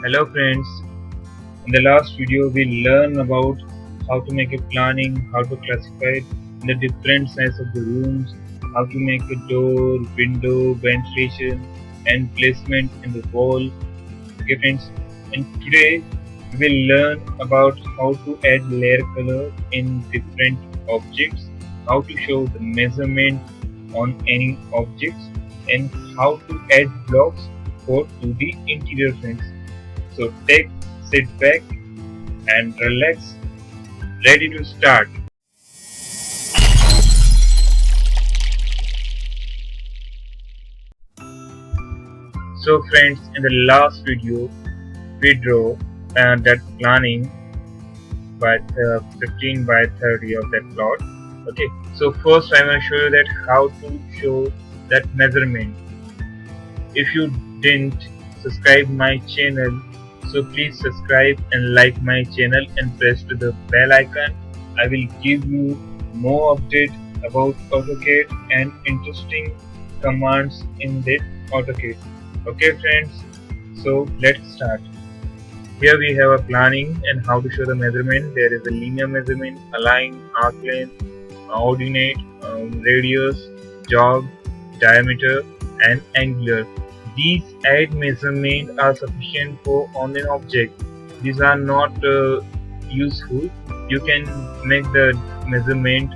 Hello friends, in the last video we learned about how to make a planning, how to classify the different size of the rooms, how to make a door, window, ventilation and placement in the wall. Okay friends, and today we will learn about how to add layer color in different objects, how to show the measurement on any objects and how to add blocks for to the interior friends. So sit back and relax, ready to start. So friends, in the last video, we draw that planning by 15 by 30 of that plot. Okay, so first I want to show you that how to show that measurement. If you didn't subscribe my channel, so please subscribe and like my channel and press to the bell icon. I will give you more update about AutoCAD and interesting commands in that AutoCAD. Okay friends, so let's start. Here we have a planning and how to show the measurement. There is a linear measurement, align, arc length, ordinate, radius, jog, diameter and angular. These add measurement are sufficient for on an object. These are not useful. You can make the measurement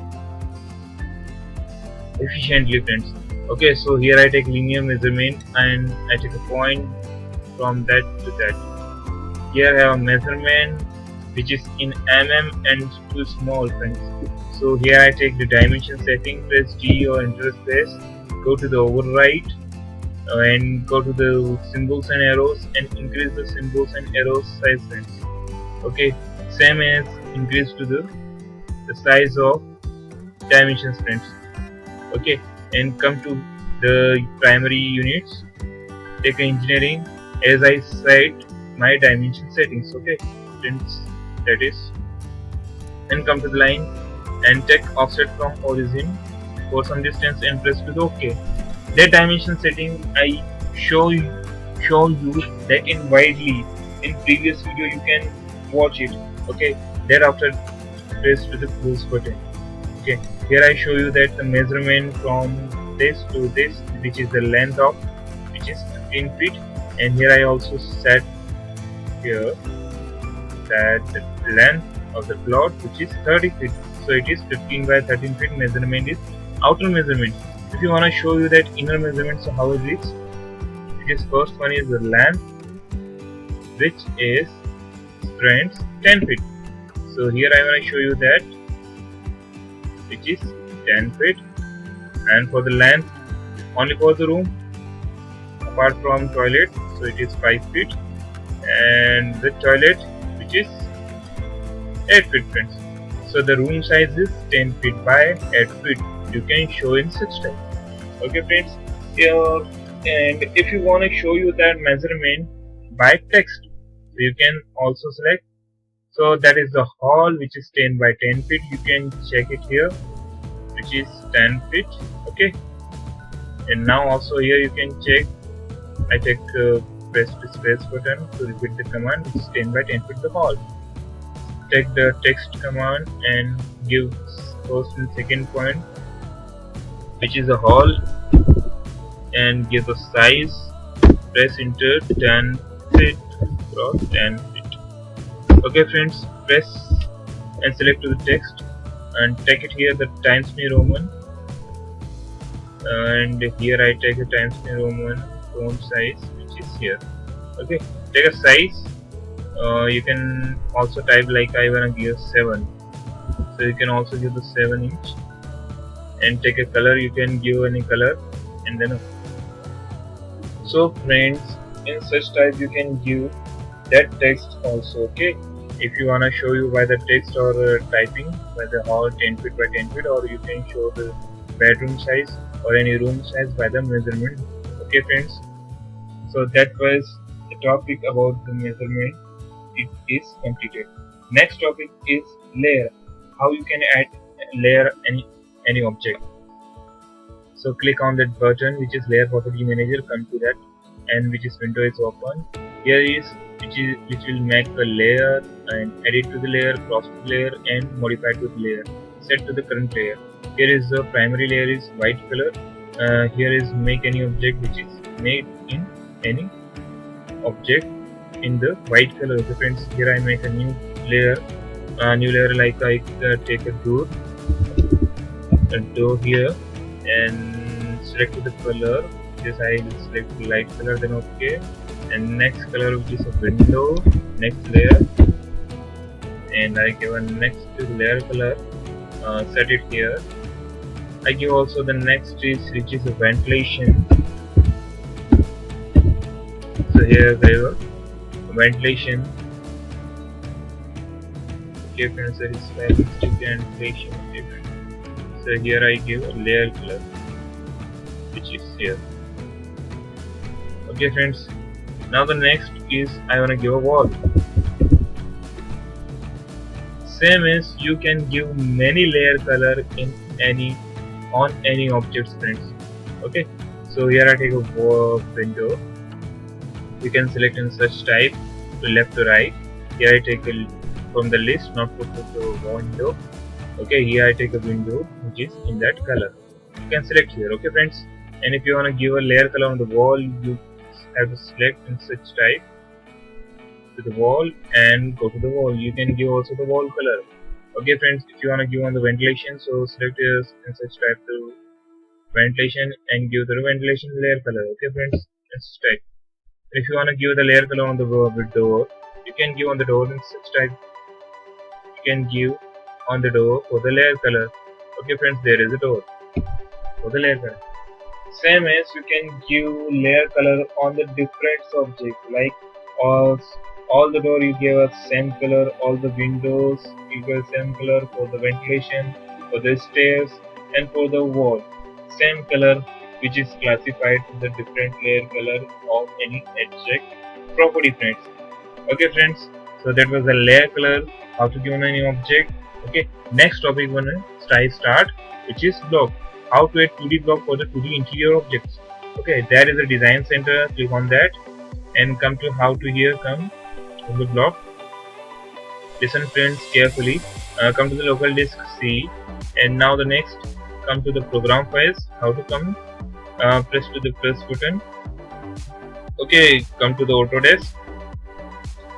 efficiently friends. Okay, so here I take linear measurement and I take a point from that to that. Here I have a measurement which is in mm and too small friends. So here I take the dimension setting, press G or enter space, go to the override and go to the symbols and arrows and increase the symbols and arrows size friends. Okay, same as increase to the size of dimensions friends. Okay, and come to the primary units, take engineering as I said my dimension settings. Okay friends, that is, and come to the line and take offset from origin for some distance and press to the OK. That dimension setting I show you that in widely in previous video, you can watch it. Okay, thereafter press to the close button. Okay, here I show you that the measurement from this to this, which is the length of which is 15 feet, and here I also set here that the length of the plot which is 30 feet. So it is 15 by 13 feet measurement is outer measurement. If you want to show you that inner measurement, so how it is first one is the length which is friends 10 feet. So here I want to show you that which is 10 feet, and for the length only for the room apart from toilet, so it is 5 feet, and the toilet which is 8 feet friends. So the room size is 10 feet by 8 feet. You can show in such type. Okay friends, here, and if you want to show you that measurement by text, so you can also select. So that is the hall which is 10 by 10 feet. You can check it here which is 10 feet. Okay, and now also here you can check. I take press the space button to repeat the command which is 10 by 10 feet the hall. Take the text command and give first and second point which is a hall and give the size, press enter 10 feet cross 10 feet. Okay friends, press and select to the text and take it here the Times New Roman, and here I take a Times New Roman font size which is here. Okay, take a size. You can also type like I wanna give 7, so you can also give the 7 inch, and take a color. You can give any color, and then so friends, in such type you can give that text also. Okay, if you wanna show you by the text or typing by the hall 10 feet by 10 feet, or you can show the bedroom size or any room size by the measurement. Okay friends, so that was the topic about the measurement. It is completed. Next topic is layer. How you can add layer any object. So click on that button which is layer property manager, come to that, and which is window is open. Here is which will make a layer and edit to the layer, cross to the layer, and modify to the layer, set to the current layer. Here is the primary layer is white color. Here is make any object which is made in any object in the white color. Okay friends, here I make a new layer, like I take a door here and select the color. This I will select light color, then okay, and next color which is a window, next layer, and I give a next layer color, set it here. I give also the next which is a ventilation. So here I have a ventilation. Okay friends, there is ventilation. Okay friends. So here I give a layer color which is here. Okay friends, now the next is I wanna give a wall. Same as you can give many layer color in on any objects friends. Okay, so here I take a window. You can select in such type to left to right. Here I take from the list, not put to the window. Okay, here I take a window which is in that color. You can select here. Okay friends, and if you want to give a layer color on the wall, you have to select in such type to the wall and go to the wall. You can give also the wall color. Okay friends, if you want to give on the ventilation, so select in such type to ventilation and give the ventilation layer color. Okay friends, in such type. If you want to give the layer color on the door, you can give on the door in such type. You can give on the door for the layer color. Okay friends, there is a door for the layer color. Same as you can give layer color on the different object, like all the door you give a same color, all the windows you give same color, for the ventilation, for the stairs, and for the wall same color, which is classified to the different layer color of any object property friends. Okay friends, so that was the layer color, how to give on any object. Okay, next topic one start, which is block. How to add 2D block for the 2D interior objects. Okay, there is a design center. Click on that and come to how to here come to the block. Listen friends carefully. Come to the local disk C, and now the next come to the program files. How to come? Press to the plus button. Okay, come to the Autodesk.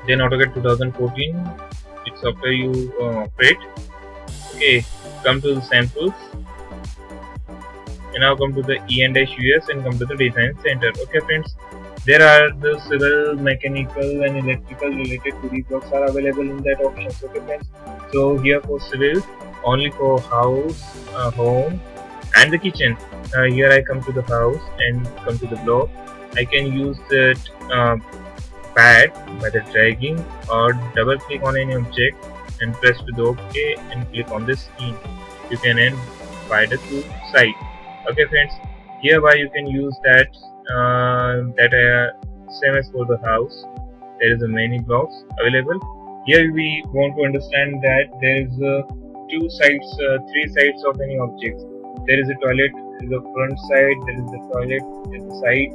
Then AutoCAD 2014. It's after you operate. Okay, come to the samples. And now come to the E&US and come to the design center. Okay friends, there are the civil, mechanical and electrical related 2D blocks are available in that options. Okay friends, so here for civil, only for house, home and the kitchen. Here I come to the house and come to the block. I can use that pad by the dragging or double click on any object and press to the OK and click on the scheme. You can end by the two side. Okay friends, hereby you can use that same as for the house. There is a many blocks available. Here we want to understand that there is three sides of any object. There is a toilet, there is a front side, there is the toilet, there is the side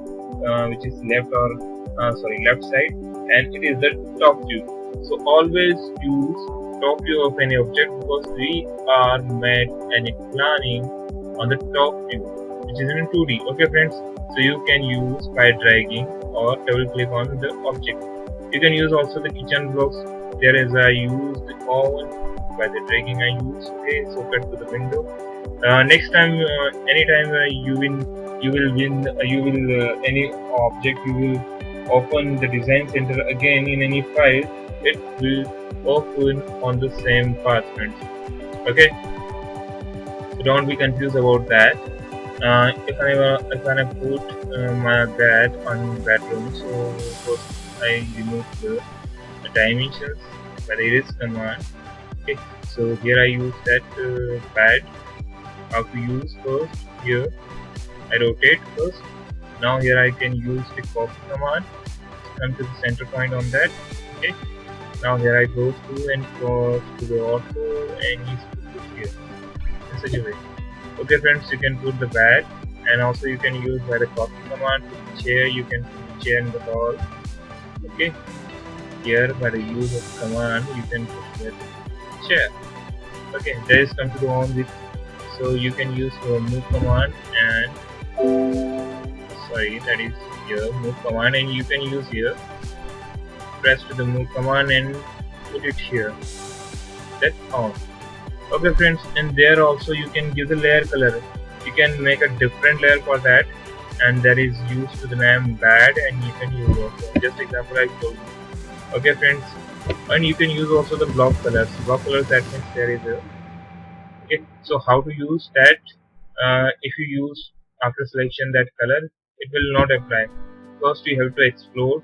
which is left side, and it is the top view. So always use top view of any object because we are made any planning on the top view, which is in 2D. Okay friends, so you can use by dragging or double click on the object. You can use also the kitchen blocks. There is I use the oven by the dragging I use. Okay, so cut to the window. Next time, anytime you will any object you will open the design center again in any file, it will open on the same path friends. Okay, so don't be confused about that. If I put my bed on bedroom, so first I remove the dimensions by the erase command. Okay, so here I use that pad. How to use first? Here I rotate first. Now here I can use the copy command. Come to the center point on that. Okay, now here I go through and go to the auto and use put here in such a way. Okay friends, you can put the bed, and also you can use by the copy command to the chair. You can put the chair in the hall. Okay, here by the use of command you can put here chair. Okay, that is come to the on with, so you can use your move command and sorry, that is here move command, and you can use here press to the move command and put it here. That's on. Okay friends, and there also you can give the layer color. You can make a different layer for that, and that is used to the name bad, and you can use also just example I told you. Okay friends, and you can use also the block colors. Block colors, that means there is a, okay. So how to use that? If you use after selection that color, it will not apply. First you have to explode.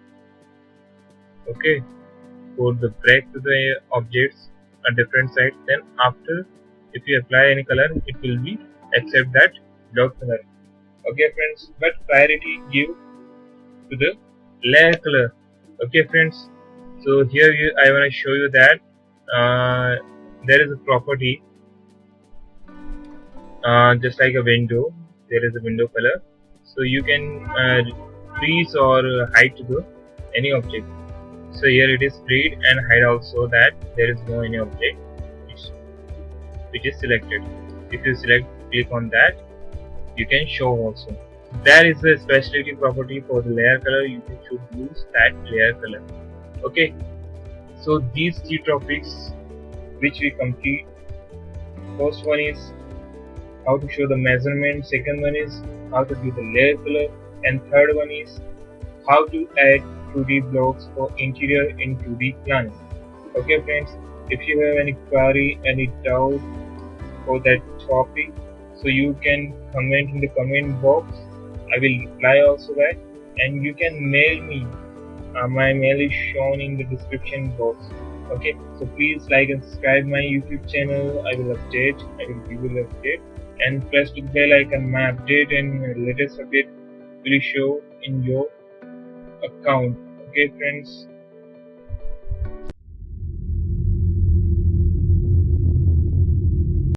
Okay, for the break to the objects on different sides. Then after, if you apply any color, it will be accept that block color. Okay friends, but priority give to the layer color. Okay friends, so here I want to show you that there is a property just like a window. There is a window color, so you can freeze or hide the any object. So here it is freed and hide also, that there is no any object which, which is selected. If you select click on that, you can show also. There is a specialty property for the layer color. You should use that layer color. Okay, so these three topics which we complete. First one is how to show the measurement. Second one is how to do the layer color, and third one is how to add 2D blocks for interior in 2D planning. Okay friends, if you have any query, any doubt for that topic, so you can comment in the comment box. I will reply also that, and you can mail me. My mail is shown in the description box. Okay, so please like and subscribe my YouTube channel. I will update. I will give you the update, and press the bell icon. My update and latest update will show in your account. Okay friends,